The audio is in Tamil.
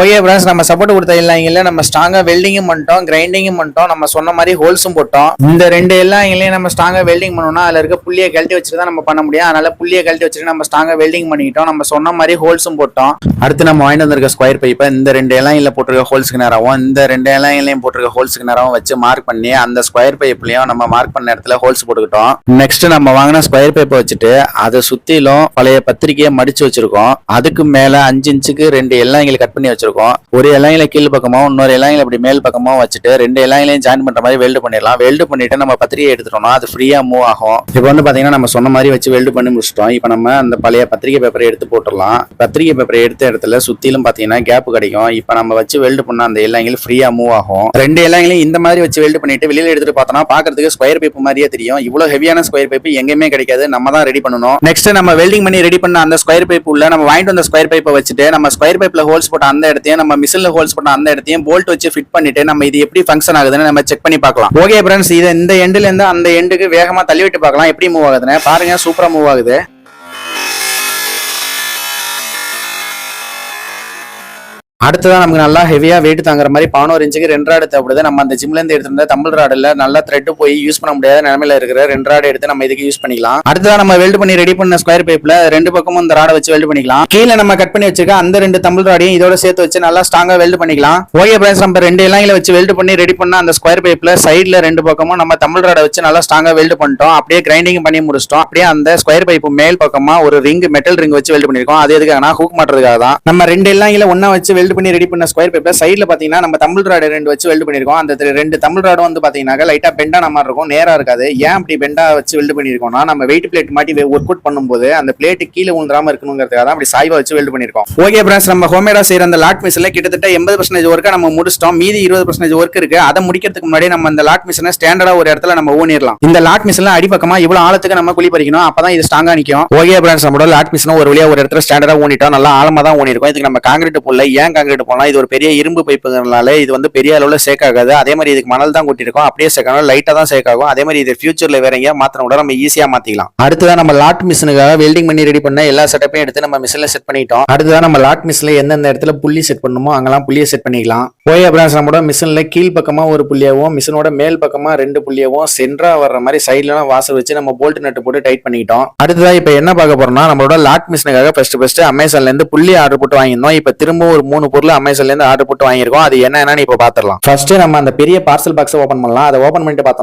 ஓகே ஃப்ரெண்ட்ஸ், நம்ம சப்போர்ட் கொடுத்த எல்லாங்களையும் நம்ம ஸ்ட்ராங்கா வெல்டிங்கும் பண்ணிட்டோம், கிரைண்டிங்கும் பண்ணிட்டோம், நம்ம சொன்ன மாதிரி ஹோல்ஸும் போட்டோம். இந்த ரெண்டு எல்லாங்களையும் நம்ம ஸ்ட்ராங்கா வெல்டிங் பண்ணோம்னா அதுல இருக்க புள்ளியை கழட்டி வச்சுட்டு தான் நம்ம பண்ண முடியும். அதனால புள்ளியை கழட்டி வச்சுட்டு நம்ம ஸ்ட்ராங்கா வெல்டிங் பண்ணிக்கிட்டோம், நம்ம சொன்ன மாதிரி ஹோல்ஸும் போட்டோம். அடுத்து நம்ம வாங்கிட்டு வந்திருக்க ஸ்கொயர் பைப்பை இந்த ரெண்டு எல்லாங்களையும் போட்டிருக்க ஹோல்ஸ்க்கு நேராகவும் இந்த ரெண்டு எல்லாங்களையும் போட்டிருக்க ஹோல்ஸ்க்கு நேராகவும் வச்சு மார்க் பண்ணி அந்த ஸ்கொயர் பைப்லயும் நம்ம மார்க் பண்ண இடத்துல ஹோல்ஸ் போட்டுக்கிட்டோம். நெக்ஸ்ட் நம்ம வாங்கின ஸ்கொயர் பைப்பை வச்சுட்டு அதை சுத்திலும் பழைய பத்திரிக்கையை மடிச்சு வச்சிருக்கோம். அதுக்கு மேல 5 இன்ச்சுக்கு ரெண்டு எல்லாங்களை கட் பண்ணி வச்சிருக்கோம். ஒரு எல்லாங்களை கீழ் பக்கமும் இன்னொரு எல்லாங்களை அப்படி மேல் பக்கமும் வச்சுட்டு ரெண்டு எல்லாங்களையும் ஜாயின் பண்ற மாதிரி வெல்டு பண்ணிடலாம். வெல்டு பண்ணிட்டு நம்ம பத்திரிகை எடுத்துட்டோம்னா அது ஃப்ரீயா மூவ் ஆகும். இப்போ வந்து பாத்தீங்கன்னா நம்ம சொன்ன மாதிரி வச்சு வெல்டு பண்ணி முடிச்சிட்டோம். இப்போ நம்ம அந்த பழைய பத்திரிகை பேப்பரை எடுத்து போட்டுடலாம். பத்திரிகை பேப்பரை எடுத்த இடத்துல சுத்திலும் பாத்தீங்கன்னா கேப் கிடைக்கும். இப்போ நம்ம வச்சு வெல்டு பண்ண அந்த எல்லாங்களும் ஃப்ரீயா மூவ் ஆகும். ரெண்டு எல்லாங்களையும் இந்த மாதிரி வச்சு வெல்டு பண்ணிட்டு வெளியில எடுத்துட்டு பார்த்தோம்னா பாக்குறதுக்கு ஸ்கொயர் பைப் மாதிரியே தெரியும். இவ்வளவு ஹெவியான ஸ்கொயர் பைப் எங்கேயுமே கிடைக்காது, நம்ம தான் ரெடி பண்ணணும். நெக்ஸ்ட் நம்ம வெல்டிங் பண்ணி ரெடி பண்ண அந்த ஸ்கொயர் பைப் உள்ள நம்ம வாங்கிட்டு வந்த ஸ்கொயர் பைப்பை வச்சுட்டு நம்ம ஸ்கொயர் பைப்ல ஹோல்ஸ் போட்ட அந்த இடத்தையும் நம்ம மிஷின்ல ஹோல்ஸ் போட்ட அந்த இடத்தையும் போல்ட் வச்சு ஃபிட் பண்ணிட்டு நம்ம இது எப்படி ஃபங்க்ஷன் ஆகுதுன்னு நம்ம செக் பண்ணி பார்க்கலாம். ஓகே ஃப்ரெண்ட்ஸ், இதை இந்த எண்ட்ல இருந்து அந்த எண்டுக்கு வேகமா தள்ளி விட்டு பார்க்கலாம் எப்படி மூவ் ஆகுதுன்னு. பாருங்க, சூப்பரா மூவ் ஆகுது. அடுத்ததான் நமக்கு நல்லா ஹெவியா வெயிட் தாங்குற மாதிரி 11 இன்ச்சுக்கு 2 ராடு தேவைப்படுது. நம்ம அந்த ஜிம்ல இருந்து எடுத்திருந்த தம்பிள் ராடுல நல்லா த்ரெட் போய் யூஸ் பண்ண முடியாத நிலைமையில இருக்கிற 2 ராடு எடுத்து நம்ம இதுக்கு யூஸ் பண்ணிக்கலாம். அடுத்ததான் நம்ம வெல்ட் பண்ணி ரெடி பண்ண ஸ்கொயர் பைப்ல ரெண்டு பக்கமும் இந்த ராடை வச்சு வெல்ட் பண்ணிக்கலாம். கீழே நம்ம கட் பண்ணி வச்சிருக்க அந்த 2 தம்பிள் ராடையும் இதோட சேர்த்து வச்சு நல்லா ஸ்ட்ராங்கா வெல்ட் பண்ணிக்கலாம். ஓகே ஃப்ரெண்ட்ஸ், நம்ம ரெண்டு எல்லாங்களை வச்சு வெல்ட் பண்ணி ரெடி பண்ண அந்த ஸ்கொயர் பைப்ல சைட்ல ரெண்டு பக்கமும் நம்ம தம்பிள் ராடை வச்சு நல்லா ஸ்ட்ராங்கா வெல்ட் பண்ணிட்டோம். அப்படியே கிரைண்டிங் பண்ணி முடிச்சிட்டோம். அப்படியே அந்த ஸ்கொயர் பைப் மேல் பக்கமா ஒரு ரிங் மெட்டல் ரிங் வச்சு வெல்ட் பண்ணிருக்கோம். அது எதுக்காகனா ஹூக் மாட்டுறதுக்காக தான். நம்ம ரெண்டு எல்லாங்களை ஒண்ணா வச்சு வெல்ட் பண்ணி ரெடி பண்ண ஸ்கொயர் பைப்ல சைடுல பாத்தீங்கன்னா நம்ம தம்பிள் ராடு 2 வச்சு வெல்ட் பண்ணிருக்கோம். அந்த 2 தம்பிள் ராடும் வந்து பாத்தீங்கன்னா லைட்டா பெண்டான மாதிரி இருக்கும், நேரா இருக்காது. ஏன் அப்படி பெண்டா வச்சு வெல்ட் பண்ணிருக்கோம்னா நம்ம வெயிட் பிளேட் மாட்டி ஒர்க் அவுட் பண்ணும்போது அந்த பிளேட் கீழே விழுந்துராம இருக்கணுங்கிறதுக்காக தான் அப்படி சாய்வா வச்சு வெல்ட் பண்ணிருக்கோம். ஓகே ஃப்ரெண்ட்ஸ், நம்ம ஹோம்மேடா செய்யற அந்த லாட் மிஷின்ல கிட்டத்தட்ட 80% ஒர்க்கை நம்ம முடிச்சிட்டோம். மீதி 20% ஒர்க் இருக்கு. அதை முடிக்கிறதுக்கு முன்னாடி நம்ம அந்த லாட் மிஷினை ஸ்டாண்டர்டா ஒரு இடத்துல நம்ம ஊனிடலாம். இந்த லாட் மிஷின்ல அடிப்பக்கமா இவ்வளவு ஆழத்துக்கு நம்ம குழி பறிக்கணும், அப்பதான் இது ஸ்ட்ராங்கா நிக்கும். ஓகே ஃப்ரெண்ட்ஸ், நம்மளோட லாட் மிஷினை ஒரு வழியா ஒரு இடத்துல ஸ்டாண்டர்டா ஊனிட்டோம். நல்லா ஆழமா தான் ஊனிருக்கும். இதுக்கு நம்ம காங்கிரீட் போடல. ஏன் காங்கிரீட் போடலாம்? இது ஒரு பெரிய இரும்பு பைப்பு, இது வந்து பெரிய அளவுல சேக் ஆகாது. அதே மாதிரி இதுக்கு மணல் தான் கொட்டிருக்கும், அப்படியே சேக் ஆகும், லைட்டா தான் சேக் ஆகும். அதே மாதிரி இது ஃபியூச்சர்ல வேற எங்கேயா மாத்திரம் கூட நம்ம ஈஸியா மாத்திக்கலாம். அடுத்ததான் நம்ம லாட் மிஷினுக்காக வெல்டிங் பண்ணி ரெடி பண்ண எல்லா செட்டப்பையும் எடுத்து நம்ம மிஷின்ல செட் பண்ணிட்டோம். அடுத்ததான் நம்ம லாட் மிஷின்ல எந்தெந்த இடத்துல புள்ளி செட் பண்ணுமோ அங்கெல்லாம் புள்ளியை செட் பண்ணிக்கலாம். ஓகே ஃப்ரெண்ட்ஸ், நம்மளோட மிஷின்ல கீழ் பக்கமா ஒரு புள்ளியாவும் மிஷினோட மேல் பக்கமா 2 புள்ளியாவும் சென்டரா வர்ற மாதிரி சைட்ல வாசல் வச்சு நம்ம போல்ட் நட்டு போட்டு டைட் பண்ணிட்டோம். அடுத்ததான் இப்ப என்ன பார்க்க போறோம்னா நம்மளோட லாட் மிஷினுக்காக ஃபர்ஸ்ட் அமேசான்ல இருந்து புள்ளி ஆர்டர் போட்டு வாங்கியிருந்தோம். இப்ப திரும்ப ஒரு 3 பொருள் அமேசான்ல இருந்து ஆர்டர் போட்டு வாங்கியிருக்கோம். அது என்னன்னு இப்ப பாத்துடலாம். ஃபர்ஸ்ட் நம்ம அந்த பெரிய பார்சல் பாக்ஸ் ஓபன் பண்ணலாம். அதை ஓபன் பண்ணிட்டு பார்த்தோம்